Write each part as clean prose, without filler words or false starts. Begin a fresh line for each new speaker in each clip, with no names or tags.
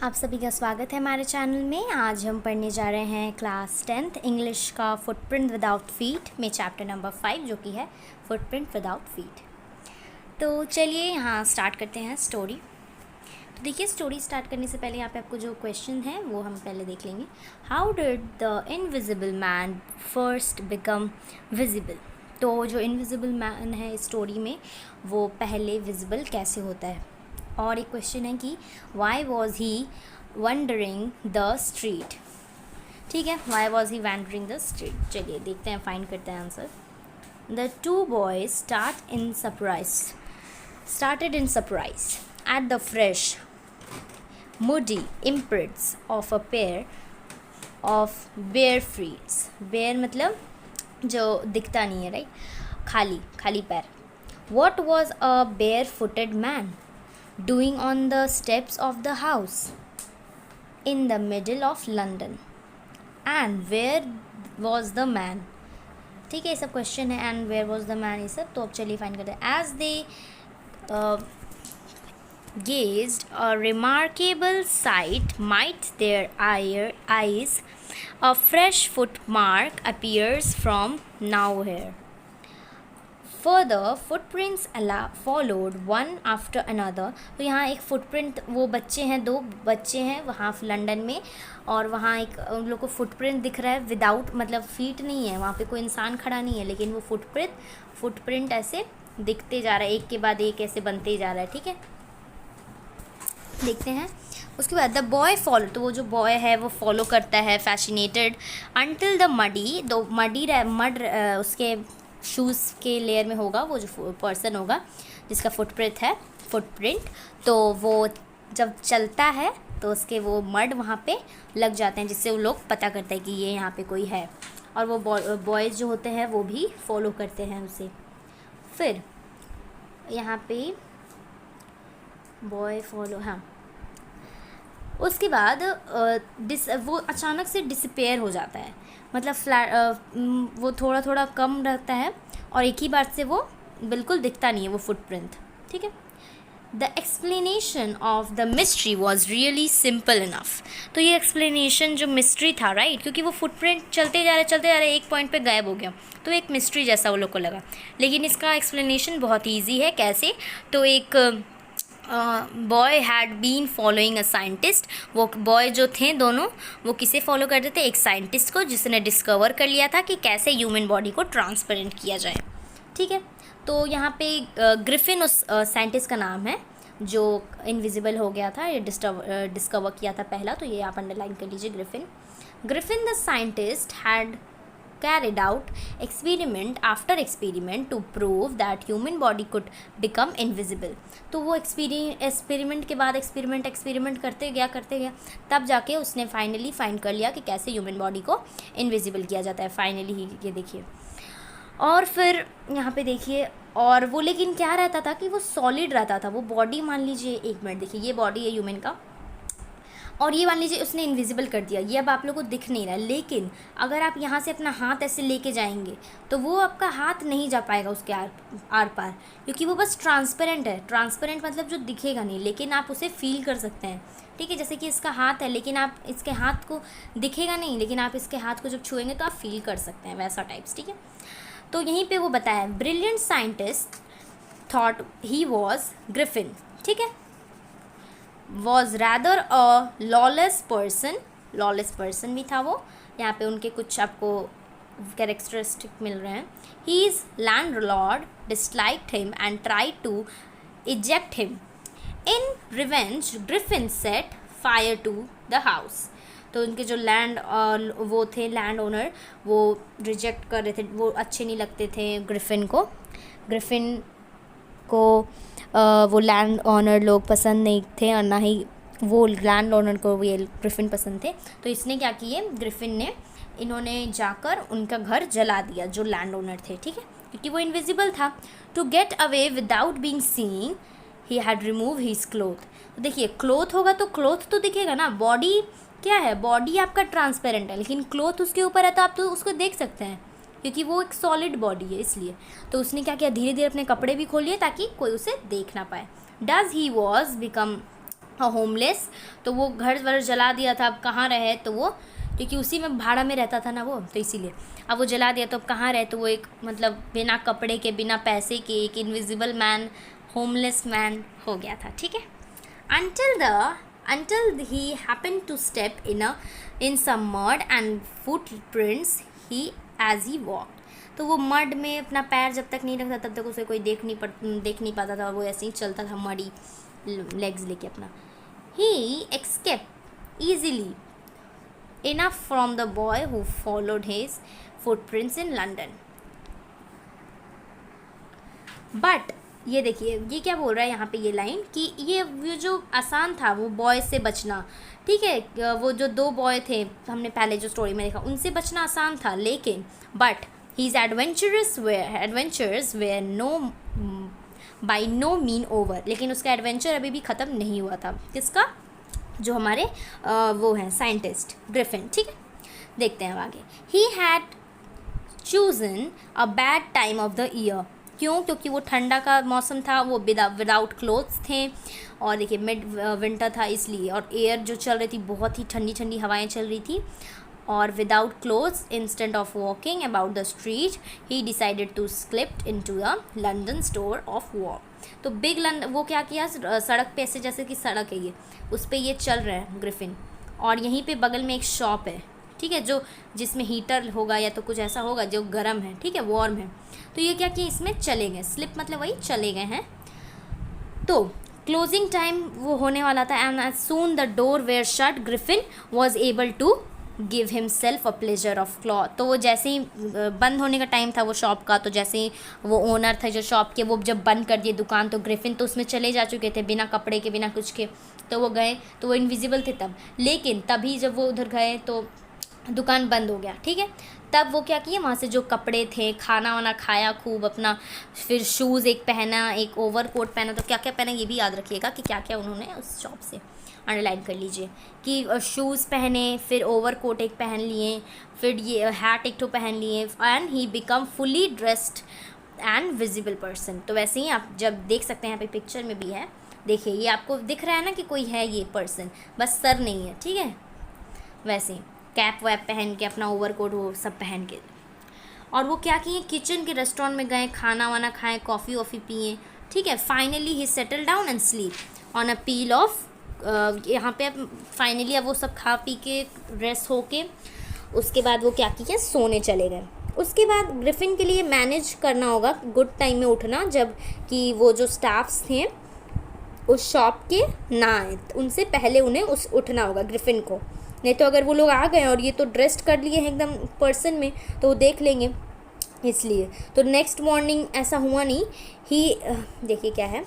आप सभी का स्वागत है हमारे चैनल में। आज हम पढ़ने जा रहे हैं क्लास 10th इंग्लिश का फुटप्रिंट विदाउट फीट में चैप्टर नंबर 5 जो कि है फुटप्रिंट विदाउट फीट। तो चलिए यहाँ स्टार्ट करते हैं स्टोरी। तो देखिए, स्टोरी स्टार्ट करने से पहले यहाँ पे आपको जो क्वेश्चन है वो हम पहले देख लेंगे। How did the invisible man first become visible. तो जो इनविजिबल मैन है स्टोरी में वो पहले विजिबल कैसे होता है। और एक क्वेश्चन है कि why was he wondering the street. ठीक है, why was he wondering the street. चलिए देखते हैं, फाइंड करते हैं answer. The two boys started in surprise at the fresh muddy imprints of a pair of bare feet। bare मतलब जो दिखता नहीं है, राइट, खाली पैर। What was a barefooted man doing on the steps of the house in the middle of London? And where was the man? ठीक है, ये सब क्वेश्चन है। And where was the man, ये सब। तो अब चलिए फाइंड करते हैं। As they gazed, a remarkable sight met their eyes. A fresh footmark appears from nowhere. Further footprints followed one after another। तो यहाँ एक फुटप्रिंट, वो बच्चे हैं, दो बच्चे हैं वहाँ लंदन में, और वहाँ एक उन लोग को फुटप्रिंट दिख रहा है विदाउट, मतलब फीट नहीं है, वहाँ पे कोई इंसान खड़ा नहीं है, लेकिन वो फुटप्रिंट ऐसे दिखते जा रहा है, एक के बाद एक ऐसे बनते जा रहा है। ठीक है, देखते हैं। उसके बाद द बॉय फॉलो, तो वो जो बॉय है वो फॉलो करता है फैसिनेटेड अंटिल द मड उसके शूज़ के लेयर में होगा वो जो पर्सन होगा जिसका फुटप्रिंट। तो वो जब चलता है तो उसके वो मड वहाँ पे लग जाते हैं, जिससे वो लोग पता करते हैं कि ये यहाँ पे कोई है, और वो बॉयज़ जो होते हैं वो भी फॉलो करते हैं उसे। फिर यहाँ पे बॉय फॉलो, हाँ, उसके बाद वो अचानक से डिसअपेयर हो जाता है, मतलब वो थोड़ा थोड़ा कम रहता है और एक ही बार से वो बिल्कुल दिखता नहीं है वो फुटप्रिंट। ठीक है, the explanation of the mystery was really simple enough. तो ये एक्सप्लेनेशन जो मिस्ट्री था, राइट, क्योंकि वो फुटप्रिंट चलते जा रहे एक पॉइंट पे गायब हो गया, तो एक मिस्ट्री जैसा वो लोग को लगा। लेकिन इसका एक्सप्लेनेशन बहुत ईजी है। कैसे? तो एक boy had been following a scientist. वो बॉय जो थे दोनों, वो किसे फॉलो करते थे? एक साइंटिस्ट को, जिसने डिस्कवर कर लिया था कि कैसे ह्यूमन बॉडी को ट्रांसपेरेंट किया जाए। ठीक है, तो यहाँ पे ग्रिफिन उस साइंटिस्ट का नाम है जो इनविजिबल हो गया था, ये डिस्कवर किया था पहला, तो ये आप अंडरलाइन कर लीजिए। Griffin the scientist had carried out experiment after experiment to prove that human body could become invisible। तो वो एक्सपेरिमेंट के बाद एक्सपेरिमेंट करते गया, तब जाके उसने फाइनली फाइंड कर लिया कि कैसे ह्यूमन बॉडी को इनविजिबल किया जाता है। फाइनली ही ये देखिए, और फिर यहाँ पे देखिए, और वो लेकिन क्या रहता था कि वो सॉलिड रहता था, वो बॉडी, मान लीजिए, एक मिनट देखिए, ये बॉडी है ह्यूमन का, और ये मान लीजिए उसने इनविजिबल कर दिया, ये अब आप लोगों को दिख नहीं रहा। लेकिन अगर आप यहाँ से अपना हाथ ऐसे लेके जाएंगे तो वो आपका हाथ नहीं जा पाएगा उसके आर पार, क्योंकि वो बस ट्रांसपेरेंट है। ट्रांसपेरेंट मतलब जो दिखेगा नहीं, लेकिन आप उसे फील कर सकते हैं। ठीक है, जैसे कि इसका हाथ है, लेकिन आप इसके हाथ को दिखेगा नहीं, लेकिन आप इसके हाथ को जब छुएंगे तो आप फील कर सकते हैं, वैसा टाइप्स। ठीक है, तो यहीं पर वो बताया, brilliant scientist thought he was Griffin. ठीक है, was rather a lawless person भी था वो। यहाँ पे उनके कुछ आपको कैरेक्टरिस्टिक मिल रहे हैं। His landlord disliked him and tried to eject him. In revenge, Griffin set fire to the house। तो उनके जो वो थे लैंड ओनर, वो रिजेक्ट कर रहे थे, वो अच्छे नहीं लगते थे ग्रिफिन को वो लैंड ओनर लोग पसंद नहीं थे, और ना ही वो लैंड ओनर को ये ग्रिफिन पसंद थे। तो इसने क्या किए, इन्होंने जाकर उनका घर जला दिया, जो लैंड ओनर थे। ठीक है, क्योंकि वो इनविजिबल था। To get away without being seen he had remove his cloth. तो देखिए, क्लोथ होगा तो क्लोथ तो दिखेगा ना, बॉडी क्या है, बॉडी आपका ट्रांसपेरेंट है, लेकिन क्लोथ उसके ऊपर है तो आप तो उसको देख सकते हैं, क्योंकि वो एक सॉलिड बॉडी है इसलिए। तो उसने क्या किया, धीरे धीरे अपने कपड़े भी खोल लिए ताकि कोई उसे देख ना पाए। Does he was become homeless, तो वो घर वर जला दिया था। अब कहाँ रहे, तो वो क्योंकि उसी में भाड़ा में रहता था ना वो, तो इसीलिए अब वो जला दिया। तो अब कहाँ रहे, तो वो एक मतलब बिना कपड़े के, बिना पैसे के एक इनविजिबल मैन, होमलेस मैन हो गया था। ठीक है, until he happened to step in some mud and footprints he as he walked। तो वो मड में अपना पैर जब तक नहीं रखता तब तक उसे कोई देख नहीं पाता था, और वो ऐसे ही चलता था मडी लेग्स लेके अपना। he escaped easily enough from the boy who followed his footprints in London। But ये देखिए ये क्या बोल रहा है यहाँ पे ये लाइन, कि ये जो आसान था वो बॉय से बचना, ठीक है, वो जो 2 बॉय थे हमने पहले जो स्टोरी में देखा, उनसे बचना आसान था, लेकिन but his adventures were no by no mean over. लेकिन उसका एडवेंचर अभी भी ख़त्म नहीं हुआ था। किसका? जो हमारे वो हैं साइंटिस्ट ग्रिफिन। ठीक है, देखते हैं अब आगे। He had chosen a bad time of the year. क्यों? क्योंकि वो ठंडा का मौसम था, वो विदाउट क्लोथ्स थे, और देखिए मिड विंटर था इसलिए, और एयर जो चल रही थी बहुत ही ठंडी ठंडी हवाएं चल रही थी, और without clothes instant of walking about the street he decided to slipped into the London store of war. तो बिग लंदन वो क्या किया, सड़क पे ऐसे जैसे कि सड़क है ये, उस पर ये चल रहे हैं ग्रिफिन, और यहीं पे बगल में एक शॉप है, ठीक है, जो जिसमें हीटर होगा या तो कुछ ऐसा होगा जो गर्म है, ठीक है, वार्म है। तो ये क्या किया, इसमें चले गए, स्लिप मतलब वही चले गए हैं। तो क्लोजिंग टाइम वो होने वाला था, and as soon the door were shut Griffin was able to give himself a pleasure of cloth. तो वो जैसे ही बंद होने का टाइम था वो शॉप का, तो जैसे ही वो ओनर था जो शॉप के, वो जब बंद कर दिए दुकान, तो ग्रिफिन तो उसमें चले जा चुके थे बिना कपड़े के, बिना कुछ के, तो वो गए, तो वो इनविजिबल थे तब, लेकिन तभी जब वो उधर गए तो दुकान बंद हो गया। ठीक है, तब वो क्या किए, वहाँ से जो कपड़े थे, खाना वाना खाया खूब अपना, फिर शूज़ एक पहना, एक ओवर कोट पहना। तो क्या क्या पहना ये भी याद रखिएगा कि क्या क्या उन्होंने उस शॉप से अंडरलाइन कर लीजिए, कि शूज़ पहने, फिर ओवर कोट एक पहन लिए, फिर ये हैट एक तो पहन लिए, and he become fully dressed and visible person. तो वैसे ही आप जब देख सकते हैं, यहाँ पे पिक्चर में भी है, देखिए ये आपको दिख रहा है ना कि कोई है ये पर्सन, बस सर नहीं है। ठीक है, वैसे ही कैप वैप पहन के, अपना ओवरकोट वो सब पहन के, और वो क्या किए, किचन के रेस्टोरेंट में गए, खाना वाना खाएं, कॉफ़ी वॉफ़ी पिए। ठीक है, finally he settle down and sleep on a peel of. यहाँ पे अब फाइनली अब वो सब खा पी के रेस्ट होके उसके बाद वो क्या किए, सोने चले गए। उसके बाद ग्रिफिन के लिए मैनेज करना होगा गुड टाइम में उठना, जब कि वो जो स्टाफ्स थे उस शॉप के ना आए, उनसे पहले उन्हें उठना होगा ग्रिफिन को, नहीं तो अगर वो लोग आ गए और ये तो ड्रेस्ड कर लिए हैं एकदम पर्सन में, तो वो देख लेंगे, इसलिए। तो नेक्स्ट मॉर्निंग ऐसा हुआ नहीं। ही देखिए क्या है,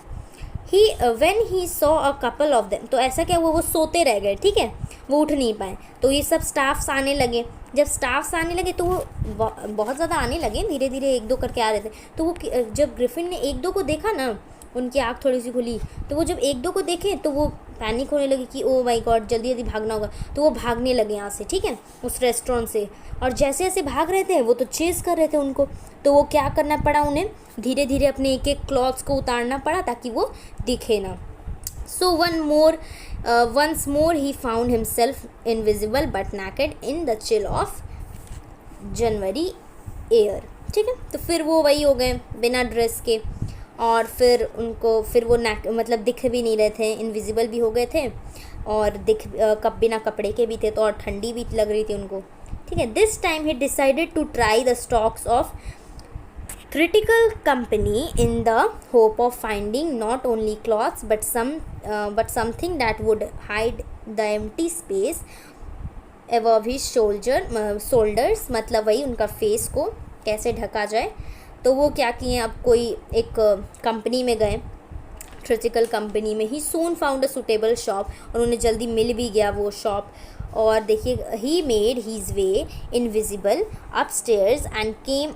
he when he saw a couple of them, तो ऐसा क्या हुआ, वो सोते रह गए। ठीक है, वो उठ नहीं पाए, तो ये सब स्टाफ्स आने लगे। जब स्टाफ्स आने लगे तो वो बहुत ज़्यादा आने लगे, धीरे धीरे 1-2 करके आ रहे थे। तो वो जब ग्रिफिन ने 1-2 को देखा ना, उनकी आँख थोड़ी सी खुली, तो वो जब 1-2 को देखे तो वो पैनिक होने लगी कि ओ माय गॉड, जल्दी जल्दी भागना होगा। तो वो भागने लगे यहाँ से, ठीक है, उस रेस्टोरेंट से, और जैसे जैसे भाग रहे थे वो तो चेज़ कर रहे थे उनको। तो वो क्या करना पड़ा उन्हें, धीरे धीरे अपने एक एक क्लॉथ्स को उतारना पड़ा ताकि वो दिखे ना। सो once more he found himself invisible but naked in the chill of January air। ठीक है, तो फिर वो वही हो गए बिना ड्रेस के, और फिर उनको फिर वो मतलब दिख भी नहीं रहे थे, इनविजिबल भी हो गए थे, और बिना कपड़े के भी थे, तो और ठंडी भी लग रही थी उनको। ठीक है, this time he decided to try the stocks of critical company in the hope of finding not only clothes but something that would hide the empty space above his shoulders। मतलब वही उनका फेस को कैसे ढका जाए। तो वो क्या किए, अब कोई एक कंपनी में गए, क्रिटिकल कंपनी में। ही सून फाउंड अ सुटेबल शॉप, और उन्हें जल्दी मिल भी गया वो शॉप। और देखिए, he made his way invisible upstairs and came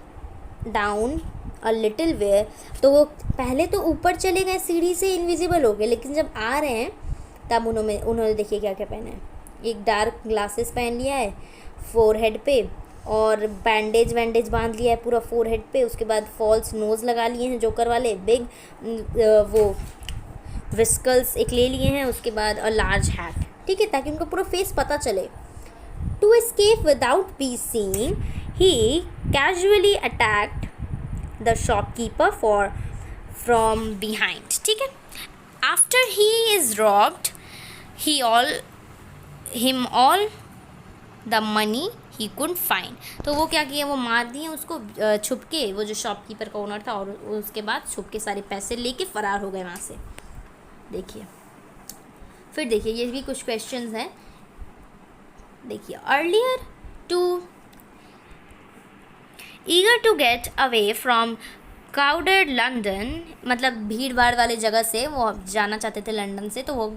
down a little where. तो वो पहले तो ऊपर चले गए, सीढ़ी से इनविजिबल हो गए, लेकिन जब आ रहे हैं तब उन्होंने देखिए क्या क्या पहना है, एक डार्क ग्लासेस पहन लिया है फोरहेड पे, और बैंडेज बांध लिया है पूरा फोरहेड पे। उसके बाद फॉल्स नोज़ लगा लिए हैं जोकर वाले, बिग वो विस्कल्स एक ले लिए हैं, उसके बाद अ लार्ज हैट, ठीक है, ताकि उनका पूरा फेस पता चले। To escape without be seen he casually attacked the shopkeeper from behind, ठीक है। After he is robbed he him all the money he could find, तो वो क्या किया, वो मार दिए उसको छुप के, वो जो शॉपकीपर का ओनर था, और उसके बाद छुप के सारे पैसे लेके फरार हो गए वहाँ से। देखिए फिर देखिए ये भी कुछ क्वेश्चंस हैं। देखिए earlier too eager to get away from crowded London, मतलब भीड़ भाड़ वाले जगह से वो जाना चाहते थे लंदन से, तो वो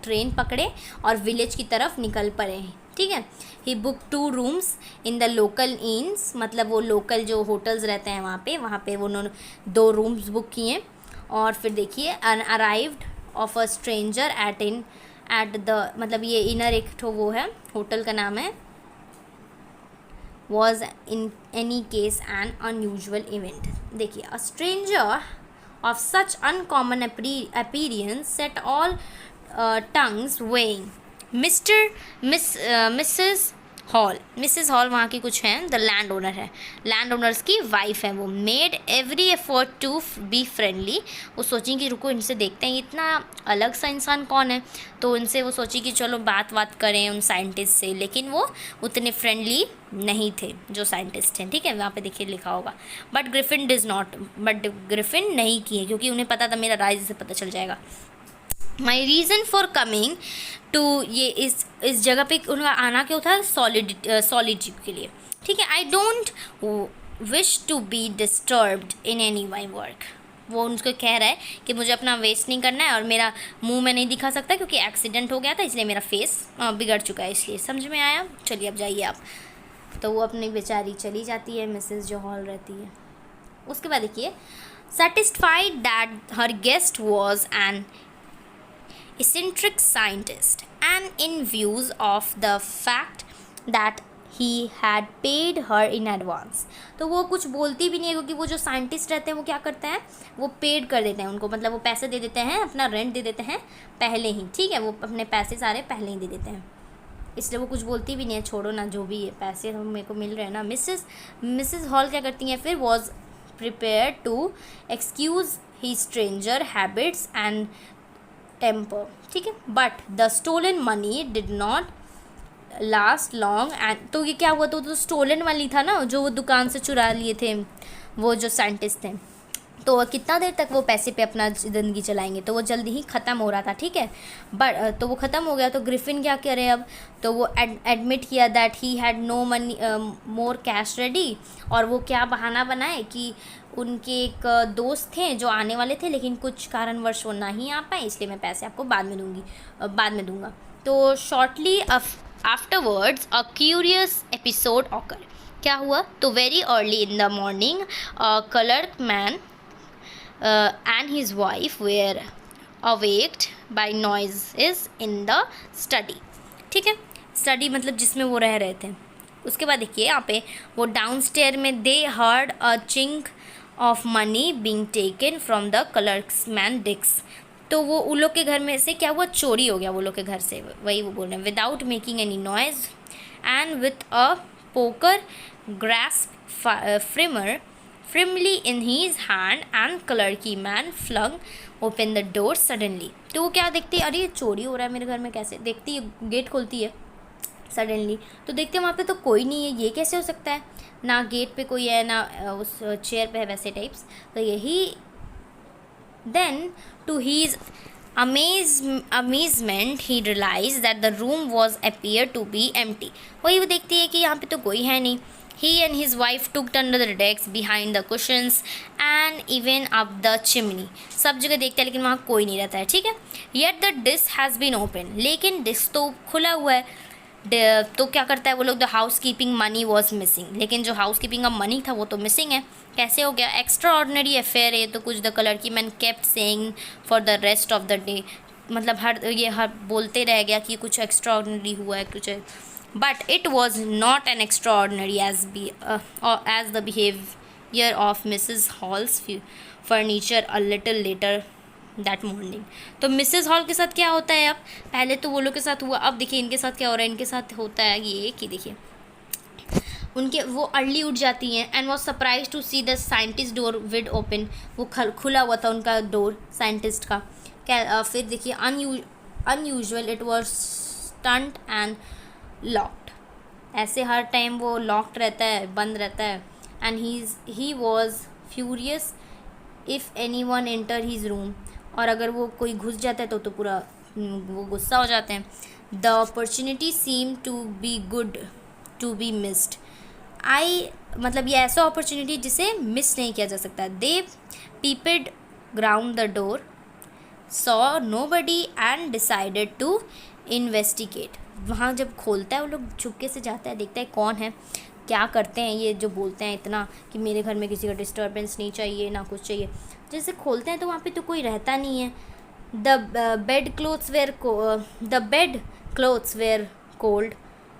ट्रेन पकड़े और विलेज की तरफ निकल पड़े हैं, ठीक है। He book 2 rooms in the local inns, मतलब वो लोकल जो होटल्स रहते हैं वहाँ पे वो उन्होंने 2 रूम्स बुक किए। और फिर देखिए arrived of a stranger at the, मतलब ये इनर एक ठो वो है, होटल का नाम है, was in any case an unusual event। देखिए a stranger of such uncommon appearance set all tongues weighing। Mrs Hall वहाँ की कुछ हैं, द लैंड ओनर है, लैंड ओनर्स की वाइफ है वो। Made every effort to be friendly, वो सोची कि रुको इनसे देखते हैं इतना अलग सा इंसान कौन है, तो उनसे वो सोची कि चलो बात करें उन साइंटिस्ट से, लेकिन वो उतने फ्रेंडली नहीं थे जो साइंटिस्ट हैं, ठीक है, वहाँ पे देखिए लिखा होगा। बट ग्रिफिन नहीं किए, क्योंकि उन्हें पता था मेरा राइज से पता चल जाएगा। My reason for coming to, ये इस जगह पे उनका आना क्यों था, सॉलिट्यूड के लिए, ठीक है। I don't wish to be disturbed in any my work, वो उनको कह रहा है कि मुझे अपना वेस्ट नहीं करना है, और मेरा मुंह में नहीं दिखा सकता क्योंकि एक्सीडेंट हो गया था, इसलिए मेरा फेस बिगड़ चुका है, इसलिए समझ में आया। चलिए अब जाइए आप। तो वो अपनी बेचारी चली जाती है, मिसेस जो हॉल रहती है। उसके बाद देखिए satisfied that her guest was an eccentric scientist and in views of the fact that he had paid her in advance, तो वो कुछ बोलती भी नहीं है, क्योंकि वो जो साइंटिस्ट रहते हैं वो क्या करते हैं, वो पेड कर देते हैं उनको, मतलब वो पैसे दे देते हैं, अपना रेंट दे देते हैं पहले ही, ठीक है, वो अपने पैसे सारे पहले ही दे देते हैं, इसलिए वो कुछ बोलती भी नहीं है, छोड़ो ना जो भी है, पैसे मेरे को मिल रहे हैं ना। मिसेस हॉल क्या करती हैं फिर, was prepare to excuse he stranger habits and temper, ठीक है, but the stolen money did not last long and, तो ये क्या हुआ, तो स्टोलन वाली था ना, जो वो दुकान से चुरा लिए थे वो जो साइंटिस्ट थे, तो कितना देर तक वो पैसे पे अपना ज़िंदगी चलाएंगे, तो वो जल्दी ही ख़त्म हो रहा था, ठीक है। बट तो वो ख़त्म हो गया, तो ग्रिफिन क्या करे अब, तो वो एडमिट किया that he had no money more cash ready, और वो क्या बहाना बनाए कि उनके एक दोस्त थे जो आने वाले थे, लेकिन कुछ कारणवश वो नहीं आ पाए, इसलिए मैं पैसे आपको बाद में दूंगा। तो shortly afterwards a curious episode occur, क्या हुआ, तो very early in the morning clerk man and his wife were awaked by noises in the study, ठीक है, स्टडी मतलब जिसमें वो रह रहे थे। उसके बाद देखिए यहाँ पे वो डाउनस्टेयर में they heard a chink of money being taken from the clerksman desk, तो वो उन लोग के घर में से क्या हुआ, चोरी हो गया वो लोग के घर से, वही वो बोल रहे हैं। Without making any noise and with a poker grasp firmly in his hand and clerky man flung open the door suddenly, तो वो क्या देखती है, अरे चोरी हो रहा है मेरे घर में, कैसे देखती है, गेट खोलती है सडनली, तो देखते हैं वहाँ पे तो कोई नहीं है, ये कैसे हो सकता है, ना गेट पे कोई है ना उस चेयर पे है, वैसे टाइप्स, तो यही then to his amazement he realized that the room was appeared to be empty, वही वो देखती है कि यहाँ पे तो कोई है नहीं। He and his wife took under the decks, behind the cushions and even up the chimney, सब जगह देखते हैं लेकिन वहाँ कोई नहीं रहता है, ठीक है। Yet the disk has been opened, लेकिन डिस्क तो खुला हुआ है, तो क्या करता है वो लोग, the house keeping money was missing, लेकिन जो हाउस कीपिंग का मनी था वो तो मिसिंग है, कैसे हो गया, एक्स्ट्रा ऑर्डिनरी अफेयर है, तो कुछ द कलर की man kept saying for the rest of the day, मतलब हर बोलते रह गया कि कुछ एक्स्ट्रा ऑर्डिनरी हुआ है कुछ, but it was not an extra ordinary as the behavior of Mrs. Hall's furniture a little later that morning. तो मिसेस हॉल के साथ क्या होता है अब, पहले तो वो लोग के साथ हुआ, अब देखिए इनके साथ क्या हो रहा है। इनके साथ होता है ये कि देखिए उनके वो अर्ली उठ जाती हैं and was surprise to see the scientist door wide open. वो खुला हुआ था उनका डोर साइंटिस्ट का। क्या फिर देखिए unusual it was stunt and locked. ऐसे हर टाइम वो लॉक्ड रहता है, बंद रहता है। And he was furious if anyone enter his room. और अगर वो कोई घुस जाता है तो पूरा वो गुस्सा हो जाते हैं। The opportunity seem to be good to be missed. मतलब ये ऐसा अपॉर्चुनिटी जिसे मिस नहीं किया जा सकता। They peeped round the door, saw nobody and decided to investigate. वहाँ जब खोलता है वो लोग चुपके से जाता है, देखता है कौन है, क्या करते हैं ये जो बोलते हैं इतना कि मेरे घर में किसी का डिस्टर्बेंस नहीं चाहिए ना कुछ चाहिए। जैसे खोलते हैं तो वहाँ पे तो कोई रहता नहीं है। The bedclothes were cold.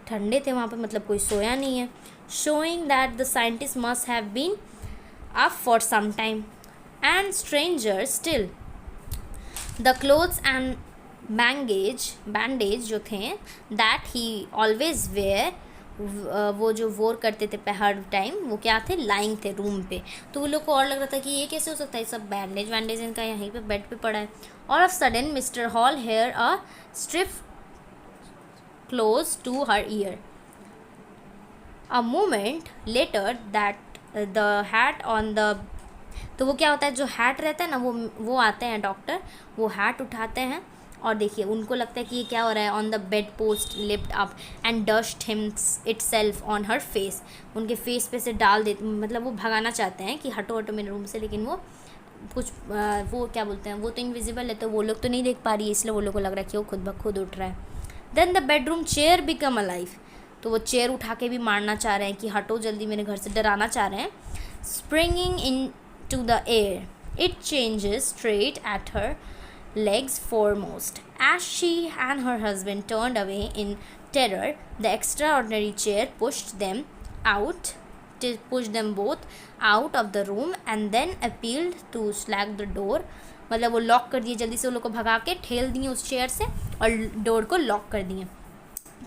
ठंडे थे वहाँ पे, मतलब कोई सोया नहीं है। Showing that the scientist must have been up for some time and stranger still. The clothes and bandage जो थे दैट ही ऑलवेज वेयर, वो जो वोर करते थे हर टाइम, वो क्या थे, लाइंग थे रूम पे। तो वो लोग को और लग रहा था कि ये कैसे हो सकता है, सब बैंडेज इनका यहीं पे बेड पे पड़ा है। और of sudden Mr Hall hear a strip close to her ear. A moment later that the hat on the, तो वो क्या होता है, जो हैट रहता है ना, वो आते हैं डॉक्टर, वो हैट उठाते हैं और देखिए उनको लगता है कि ये क्या हो रहा है। On the bed post lift up and dust him itself on her face. उनके फेस पे से डाल देते, मतलब वो भगाना चाहते हैं कि हटो हटो मेरे रूम से, लेकिन वो कुछ वो क्या बोलते हैं, वो तो इनविजिबल है तो वो लोग तो नहीं देख पा रही है, इसलिए वो लोग को लग रहा है कि वो खुद ब खुद उठ रहा है। Then the bedroom chair become alive. तो वो चेयर उठा के भी मारना चाह रहे हैं कि हटो जल्दी मेरे घर से, डराना चाह रहे हैं। Springing into the air it changes straight at her legs foremost. As she and her husband turned away in terror, the extraordinary chair pushed them both out of the room and then appealed to slack the door. मतलब वो lock कर दिए, जल्दी से वो लोग को भगा के ठेल दिए उस चेयर से और डोर को लॉक कर दिए।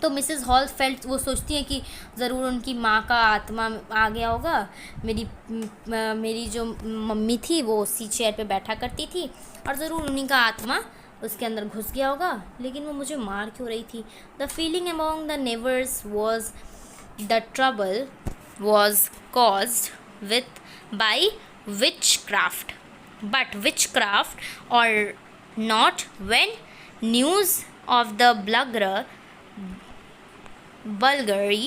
तो मिसेस हॉल फेल्ट, वो सोचती हैं कि ज़रूर उनकी माँ का आत्मा आ गया होगा। मेरी जो मम्मी थी वो उसी चेयर पे बैठा करती थी और ज़रूर उन्हीं का आत्मा उसके अंदर घुस गया होगा, लेकिन वो मुझे मार क्यों रही थी। The feeling among the neighbours was the trouble was caused by which craft, but which craft और not when news of the bulgari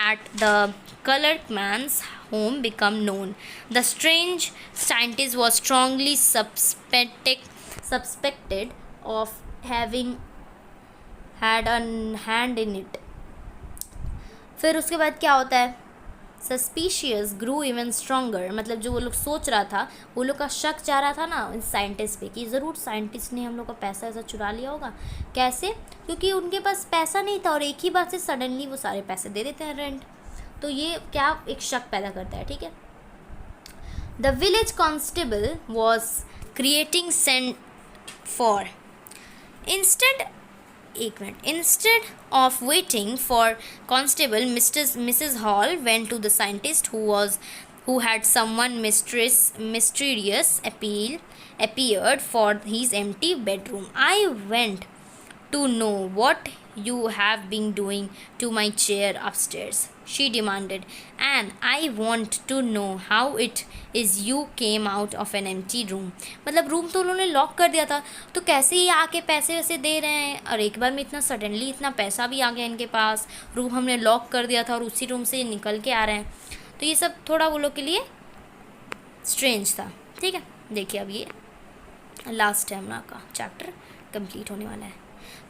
at the clerkman's home became known. The strange scientist was strongly suspected of having had a hand in it. फिर उसके बाद क्या होता है, suspicious ग्रू even stronger. मतलब जो वो लोग सोच रहा था, वो लोग का शक जा रहा था ना इस साइंटिस्ट पे कि ज़रूर साइंटिस्ट ने हम लोग का पैसा ऐसा चुरा लिया होगा। कैसे, क्योंकि उनके पास पैसा नहीं था और एक ही बात से सडनली वो सारे पैसे दे देते हैं रेंट। तो ये क्या एक शक पैदा करता है, ठीक है। The village constable was creating sent for Instead of waiting for constable, Mrs. Hall went to the scientist who had someone mysterious appeared for his empty bedroom. I went to know what you have been doing to my chair upstairs, she demanded, and I want to know how it is you came out of an empty room. मतलब room तो उन्होंने lock कर दिया था, तो कैसे ही आके पैसे वैसे दे रहे हैं, और एक बार में इतना सडनली इतना पैसा भी आ गया इनके पास, रूम हमने लॉक कर दिया था और उसी रूम से निकल के आ रहे हैं। तो ये सब थोड़ा वो लोग के लिए स्ट्रेंज था, ठीक है। देखिए अब ये लास्ट टाइम का चैप्टर कंप्लीट होने वाला है।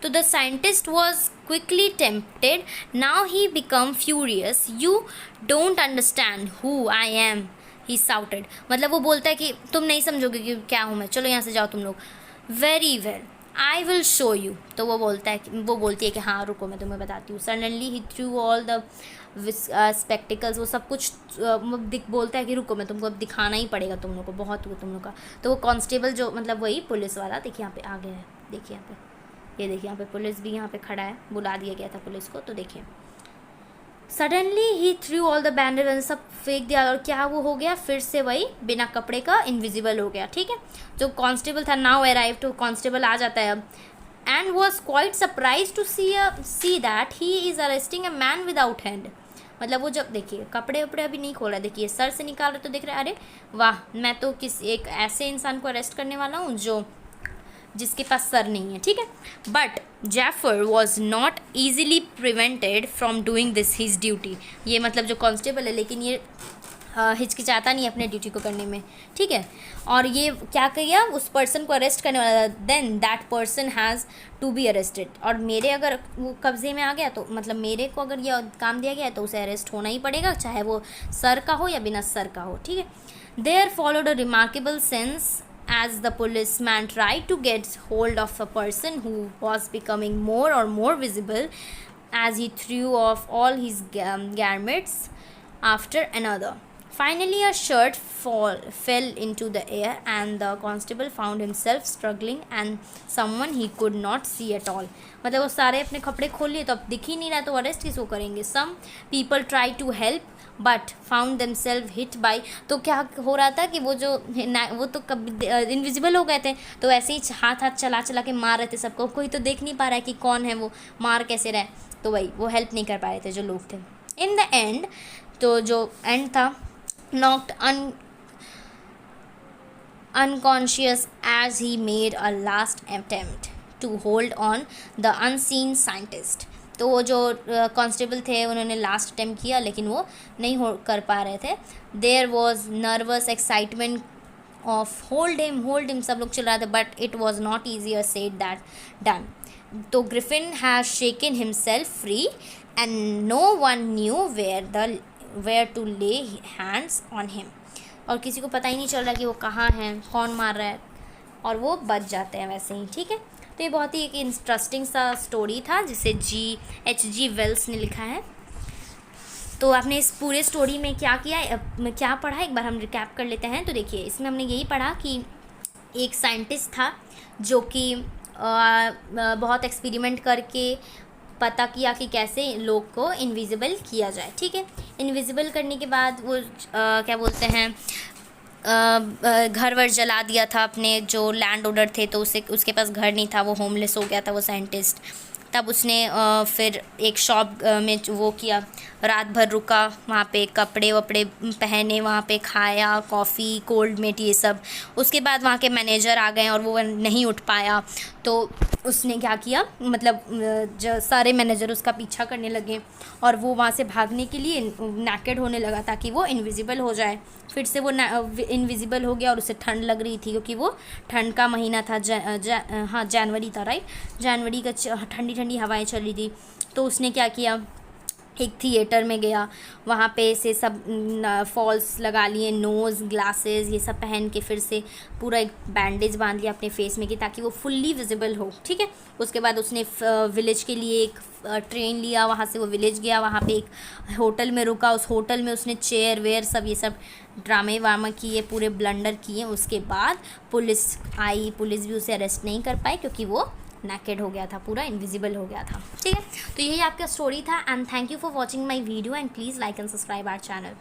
तो the scientist was quickly tempted, now he become furious, you don't understand who I am, he shouted. मतलब वो बोलता है कि तुम नहीं समझोगे कि क्या हूँ मैं, चलो यहाँ से जाओ तुम लोग। Very well, I will show you. तो वो बोलती है कि हाँ रुको मैं तुम्हें बताती हूँ। Suddenly he threw all the spectacles, वो सब कुछ बोलता है कि रुको मैं तुमको अब दिखाना ही पड़ेगा तुम लोग को, बहुत हुआ तुम लोग का। तो वो कांस्टेबल जो मतलब वही पुलिस वाला, देखिए यहाँ पे आ गया है, देखिए यहाँ पे, ये देखिए यहाँ पे पुलिस भी यहाँ पे खड़ा है, बुला दिया गया था पुलिस को। तो देखिए suddenly he threw all the bundle, सब फेंक दिया, और क्या वो हो गया फिर से वही बिना कपड़े का इनविजिबल हो गया। ठीक है, जो कांस्टेबल था नाउ अराइव, तो कांस्टेबल आ जाता है अब, and was quite surprise to see that he is arresting a man without hand. मतलब वो जब देखिए कपड़े वपड़े अभी नहीं खोला, देखिए सर से निकाल रहे तो देख रहे अरे वाह, मैं तो एक ऐसे इंसान को अरेस्ट करने वाला हूँ जिसके पास सर नहीं है। ठीक है, but Jaffer was not easily prevented from doing this his duty. ये मतलब जो कांस्टेबल है, लेकिन ये हिचकिचाता नहीं अपने ड्यूटी को करने में। ठीक है, और ये क्या किया, उस पर्सन को अरेस्ट करने वाला, then that person has to be arrested. और मेरे अगर वो कब्जे में आ गया तो मतलब मेरे को अगर ये काम दिया गया है तो उसे अरेस्ट होना ही पड़ेगा, चाहे वो सर का हो या बिना सर का हो। ठीक है, there followed a remarkable sense as the policeman tried to get hold of a person who was becoming more or more visible as he threw off all his garments after another. Finally a shirt fell into the air and the constable found himself struggling and someone he could not see at all. मतलब वो सारे अपने कपड़े खोल लिए तो अब दिख ही नहीं रहा, तो अरेस्ट किसको करेंगे। Some people tried to help but found themselves hit by. तो क्या हो रहा था कि वो तो कभी इनविजिबल हो गए थे, तो ऐसे ही हाथ चला चला के मार रहे थे सबको, कोई तो देख नहीं पा रहा है कि कौन है वो, मार कैसे रहे, तो वही वो हेल्प नहीं कर पा रहे थे जो लोग थे। इन द एंड, तो जो एंड था, knocked unconscious as he made a last attempt to hold on the unseen scientist। तो वो जो कांस्टेबल थे उन्होंने लास्ट अटैम्प्ट किया लेकिन वो नहीं कर पा रहे थे। There was nervous excitement of hold him, सब लोग चिल्ला रहे थे, but it was not easier said that done. तो Griffin has shaken himself free and no one knew where to lay hands on him. और किसी को पता ही नहीं चल रहा कि वो कहाँ है, कौन मार रहा है, और वो बच जाते हैं वैसे ही। ठीक है, तो ये बहुत ही एक इंटरेस्टिंग सा स्टोरी था जिसे H.G. वेल्स ने लिखा है। तो आपने इस पूरे स्टोरी में क्या किया, क्या पढ़ा, एक बार हम रिकैप कर लेते हैं। तो देखिए इसमें हमने यही पढ़ा कि एक साइंटिस्ट था जो कि बहुत एक्सपेरिमेंट करके पता किया कि कैसे लोग को इनविजिबल किया जाए। ठीक है, इनविजिबल करने के बाद वो क्या बोलते हैं, घर वर जला दिया था अपने जो लैंड ओनर थे, तो उसके पास घर नहीं था, वो होमलेस हो गया था वो साइंटिस्ट। तब उसने फिर एक शॉप में वो किया, रात भर रुका वहाँ पे, कपड़े वपड़े पहने, वहाँ पे खाया, कॉफ़ी कोल्ड मेट ये सब। उसके बाद वहाँ के मैनेजर आ गए और वो नहीं उठ पाया, तो उसने क्या किया, मतलब जो सारे मैनेजर उसका पीछा करने लगे और वो वहाँ से भागने के लिए नैकेड होने लगा ताकि वो इनविजिबल हो जाए। फिर से वो इनविजिबल हो गया और उसे ठंड लग रही थी क्योंकि वो ठंड का महीना था, जनवरी था, राइट, जनवरी का ठंडी ठंडी हवाएं चल रही थी। तो उसने क्या किया, एक थिएटर में गया, वहाँ पे से सब फॉल्स लगा लिए, नोज़ ग्लासेस ये सब पहन के फिर से पूरा एक बैंडेज बांध लिया अपने फेस में कि ताकि वो फुल्ली विजिबल हो। ठीक है, उसके बाद उसने विलेज के लिए एक ट्रेन लिया, वहाँ से वो विलेज गया, वहाँ पे एक होटल में रुका, उस होटल में उसने चेयर वेयर सब ये सब ड्रामे वामा किए, पूरे ब्लंडर किए। उसके बाद पुलिस आई, पुलिस भी उसे अरेस्ट नहीं कर पाई क्योंकि वो नैकेड हो गया था, पूरा इनविजिबल हो गया था। ठीक है, तो यही आपका स्टोरी था and thank you for watching my video and please like and subscribe our channel.